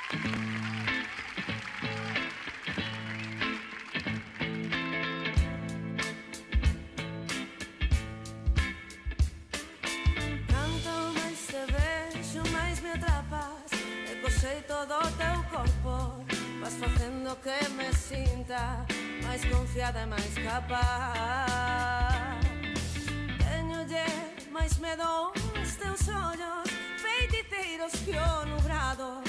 Canto máis te vexo, máis me atrapas. E co xeito do teu corpo vas facendo que me sinta máis confiada e máis capaz. Teñolle máis medo aos teus ollos, feiticeiros que o nubrado.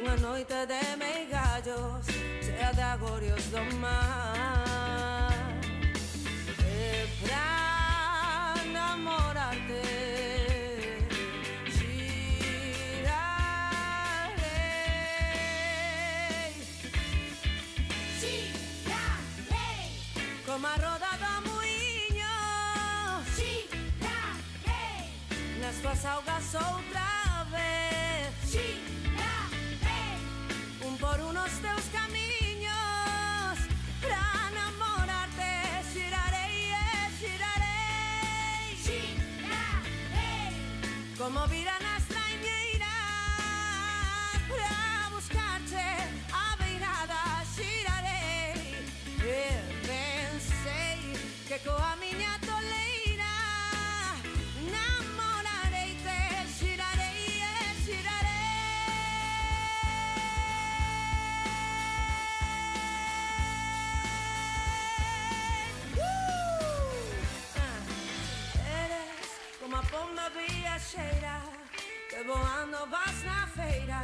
Unha noite de meigallos, chea de agorios do mar. E pra enamorarte como a roda do muiño, xirarei nas tuas augas outra vez, xirarei por unos teus camiños, pra namorarte, xirarei, xirarei, xirarei como vira nas traiñeiras, pra buscarte a beirada, xirarei. Que coa miña toleira namorareite, xirarei, xirarei. Eres como a pomba viaxeira que voando vas na feira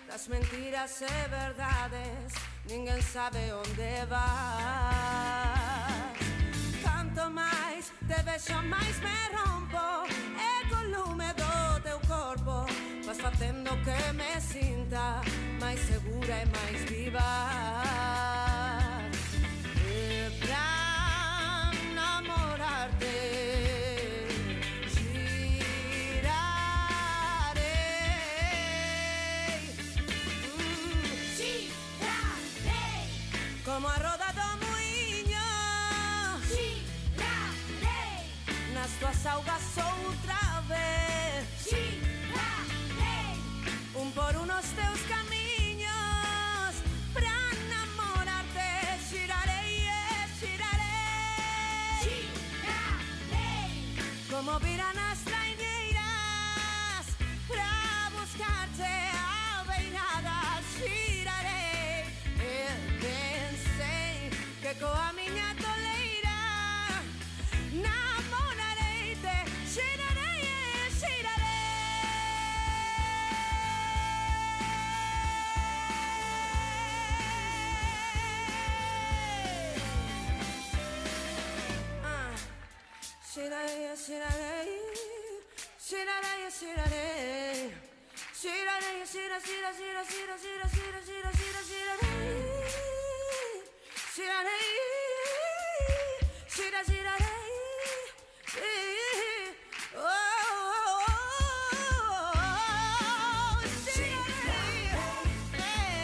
das mentiras e verdades, ninguén sabe onde vas. Canto máis te vexo, máis me rompo, e co lume do teu corpo vas facendo que me sinta máis segura e máis viva. E pra namorarte xirarei, xirarei como a roda do nas tuas augas outra vez, xirarei por unos teus camiños, pra namorarte, xirarei, xirarei, xirarei como vira nas traiñeiras, pra buscarte a beirada, xirarei. E pensei que coa miña toleira xirarei, xirarei, xirarei, xirarei, xirarei, xira, xira, xira, xira, xira, xira, xira, xira, xirarei, xirarei, xira, xirarei, oh, oh, oh, xirarei, xirarei,